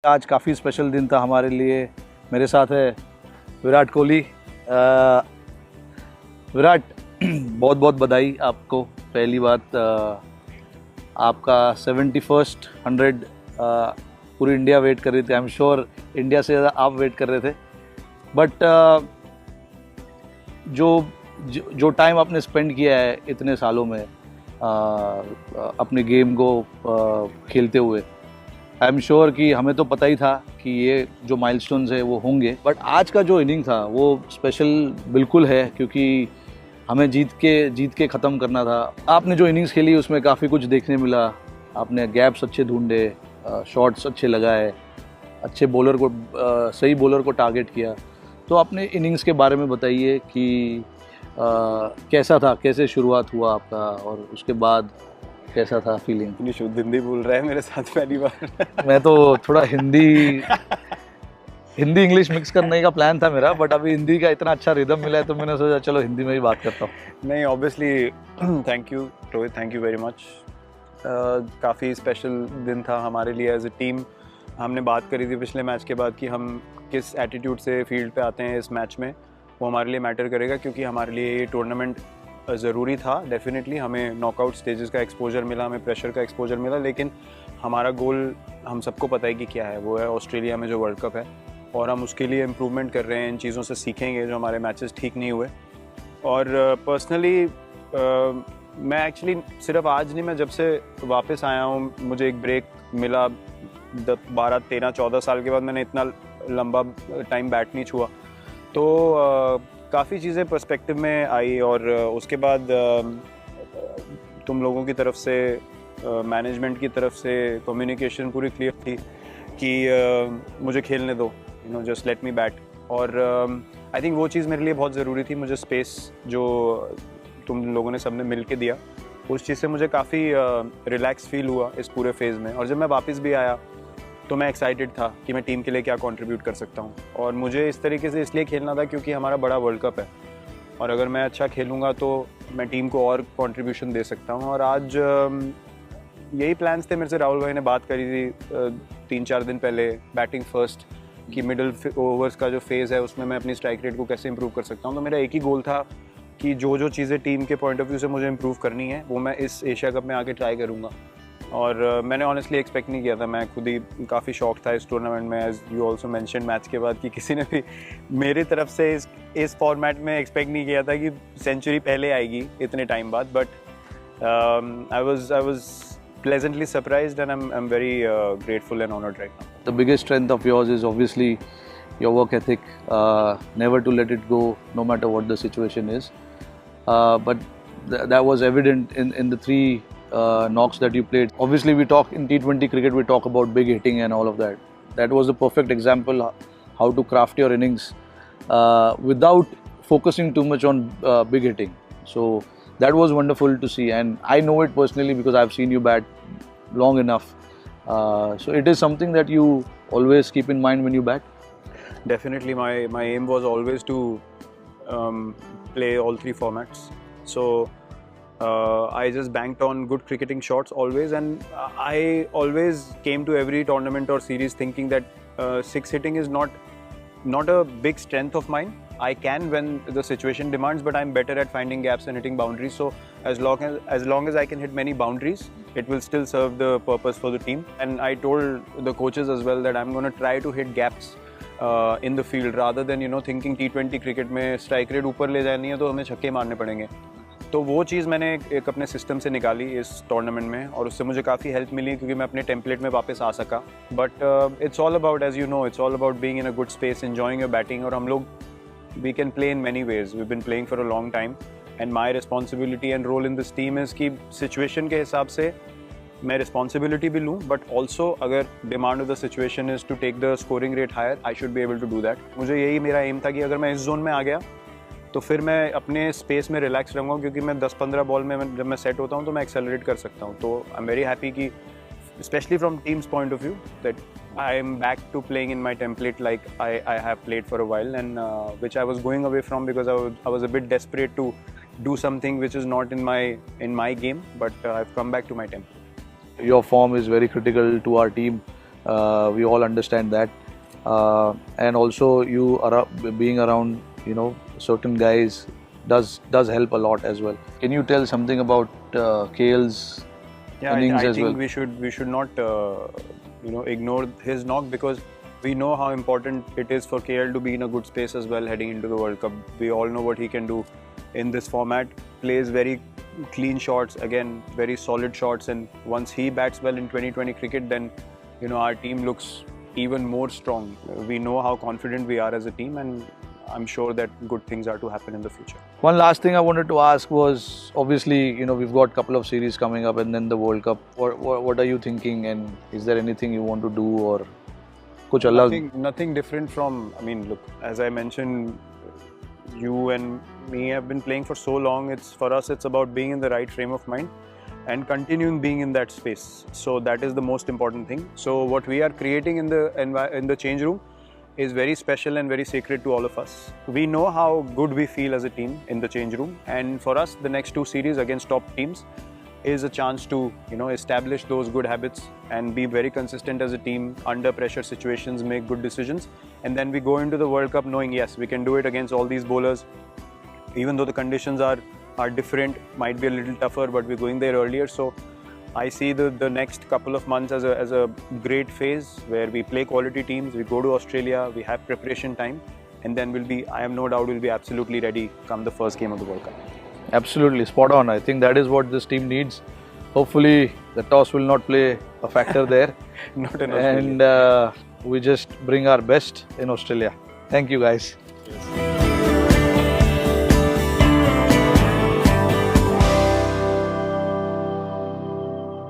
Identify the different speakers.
Speaker 1: आज काफ़ी स्पेशल दिन था हमारे लिए। मेरे साथ है विराट कोहली। विराट, बहुत बहुत बधाई आपको। पहली बात, आपका 71st 100 पूरी इंडिया वेट कर रही थी। आई एम श्योर इंडिया से ज़्यादा आप वेट कर रहे थे। बट जो टाइम आपने स्पेंड किया है इतने सालों में अपने गेम को खेलते हुए, आई एम श्योर कि हमें तो पता ही था कि ये जो माइलस्टोन्स है वो होंगे, बट आज का जो इनिंग था वो स्पेशल बिल्कुल है, क्योंकि हमें जीत के ख़त्म करना था। आपने जो इनिंग्स खेली उसमें काफ़ी कुछ देखने मिला। आपने गैप्स अच्छे ढूंढे, शॉट्स अच्छे लगाए, अच्छे बॉलर को सही बॉलर को टारगेट किया। तो अपने इनिंग्स के बारे में बताइए कि कैसा था, कैसे शुरुआत हुआ आपका, और उसके बाद कैसा था फीलिंग?
Speaker 2: इतनी शुद्ध हिंदी बोल रहा है मेरे साथ पहली बार।
Speaker 1: मैं तो थोड़ा हिंदी इंग्लिश मिक्स करने का प्लान था मेरा, बट अभी हिंदी का इतना अच्छा रिदम मिला है तो मैंने सोचा चलो हिंदी में ही बात करता हूँ।
Speaker 2: नहीं, obviously thank you Rohit, thank you very much. काफ़ी स्पेशल दिन था हमारे लिए एज ए टीम। हमने बात करी थी पिछले मैच के बाद कि हम किस एटीट्यूड से फील्ड पे आते हैं इस मैच में, वो हमारे लिए मैटर करेगा, क्योंकि हमारे लिए ये टूर्नामेंट ज़रूरी था। डेफिनेटली हमें नॉकआउट स्टेजेस का एक्सपोजर मिला, हमें प्रेशर का एक्सपोजर मिला, लेकिन हमारा गोल हम सबको पता है कि क्या है। वो है ऑस्ट्रेलिया में जो वर्ल्ड कप है, और हम उसके लिए इम्प्रूवमेंट कर रहे हैं। इन चीज़ों से सीखेंगे जो हमारे मैचेस ठीक नहीं हुए। और पर्सनली मैं एक्चुअली सिर्फ आज नहीं, मैं जब से वापस आया हूँ, मुझे एक ब्रेक मिला 12, 13, 14 साल के बाद मैंने इतना लंबा टाइम बैट नहीं छुआ, तो काफ़ी चीज़ें पर्सपेक्टिव में आई। और उसके बाद तुम लोगों की तरफ से, मैनेजमेंट की तरफ से कम्युनिकेशन पूरी क्लियर थी कि मुझे खेलने दो, जस्ट लेट मी बैट। और आई थिंक वो चीज़ मेरे लिए बहुत ज़रूरी थी। मुझे स्पेस जो तुम लोगों ने सबने मिल के दिया, उस चीज़ से मुझे काफ़ी रिलैक्स फील हुआ इस पूरे फेज़ में। और जब मैं वापस भी आया तो मैं एक्साइटेड था कि मैं टीम के लिए क्या कंट्रीब्यूट कर सकता हूँ। और मुझे इस तरीके से इसलिए खेलना था क्योंकि हमारा बड़ा वर्ल्ड कप है, और अगर मैं अच्छा खेलूँगा तो मैं टीम को और कंट्रीब्यूशन दे सकता हूँ। और आज यही प्लान्स थे। मेरे से राहुल भाई ने बात करी थी 3-4 दिन पहले, बैटिंग फर्स्ट, कि मिडल ओवर्स का जो फेज़ है उसमें मैं अपनी स्ट्राइक रेट को कैसे इंप्रूव कर सकता हूँ। तो मेरा एक ही गोल था कि जो चीज़ें टीम के पॉइंट ऑफ व्यू से मुझे इंप्रूव करनी है वो मैं इस एशिया कप में आके ट्राई करूँगा। और मैंने ऑनेस्टली एक्सपेक्ट नहीं किया था। मैं खुद ही काफ़ी शॉक था इस टूर्नामेंट में, as you also mention match के बाद, कि किसी ने भी मेरी तरफ से इस फॉर्मेट में एक्सपेक्ट नहीं किया था कि सेंचुरी पहले आएगी इतने टाइम बाद। But I was pleasantly surprised, and I'm very grateful and honored right now.
Speaker 1: The biggest strength of yours is obviously your work ethic, never to let it go no matter what the situation is. But that was evident in the three knocks that you played. Obviously we talk in T20 cricket, we talk about big hitting and all of that. That was the perfect example how to craft your innings without focusing too much on big hitting. So that was wonderful to see, and I know it personally because I've seen you bat long enough. So it is something that you always keep in mind when you bat?
Speaker 2: Definitely, my aim was always to play all three formats. So I just banked on good cricketing shots always, and I always came to every tournament or series thinking that six hitting is not a big strength of mine. I can when the situation demands, but I'm better at finding gaps and hitting boundaries. So as long as I can hit many boundaries, it will still serve the purpose for the team. And I told the coaches as well that I'm going to try to hit gaps in the field, rather than thinking T20 cricket में strike rate ऊपर ले जानी है तो हमें छक्के मारने पड़ेंगे। तो वो चीज़ मैंने एक अपने सिस्टम से निकाली इस टूर्नामेंट में, और उससे मुझे काफ़ी हेल्प मिली क्योंकि मैं अपने टेम्पलेट में वापस आ सका। But it's all about, as you know, it's all about being in a good space, enjoying your batting. और हम लोग we can play in many ways. We've been playing for a long time, and my responsibility and role in this team is कि situation के हिसाब से मैं responsibility भी लूँ, but also अगर demand of the situation is to take the scoring rate higher, I should be able to do that. मुझे यही मेरा aim था कि अगर मैं इस zone में आ गया तो फिर मैं अपने space में relax रहूँगा, क्योंकि मैं 10-15 बॉल में जब मैं set होता हूँ तो मैं accelerate कर सकता हूँ। तो I'm very happy कि especially from team's point of view, that I am back to playing in my template like I have played for a while, and which I was going away from because I was a bit desperate to do something which is not in my game, but I've come back to my template.
Speaker 1: Your form is very critical to our team. We all understand that. And also you are being around, you know, certain guys does help a lot as well. Can you tell something about KL's innings
Speaker 2: I
Speaker 1: as
Speaker 2: think
Speaker 1: well?
Speaker 2: we should not ignore his knock, because we know how important it is for KL to be in a good space as well heading into the World Cup. We all know what he can do in this format. Plays very clean shots, again very solid shots, and once he bats well in 2020 cricket, then our team looks even more strong. We know how confident we are as a team, and I'm sure that good things are to happen in the future.
Speaker 1: One last thing I wanted to ask was, obviously, we've got a couple of series coming up and then the World Cup. What are you thinking, and is there anything you want to do or kuch alag?
Speaker 2: Nothing different from, look, as I mentioned, you and me have been playing for so long. For us, it's about being in the right frame of mind and continuing being in that space. So that is the most important thing. So what we are creating in the change room is very special and very sacred to all of us. We know how good we feel as a team in the change room, and for us, the next 2 series against top teams is a chance to establish those good habits and be very consistent as a team under pressure situations, make good decisions, and then we go into the World Cup knowing, yes, we can do it against all these bowlers, even though the conditions are different, might be a little tougher, but we're going there earlier. So I see the next couple of months as a great phase where we play quality teams, we go to Australia, we have preparation time, and then I have no doubt we'll be absolutely ready come the first game of the World Cup.
Speaker 1: Absolutely, spot on. I think that is what this team needs. Hopefully the toss will not play a factor there.
Speaker 2: Not in Australia.
Speaker 1: And we just bring our best in Australia. Thank you guys.
Speaker 2: Yes.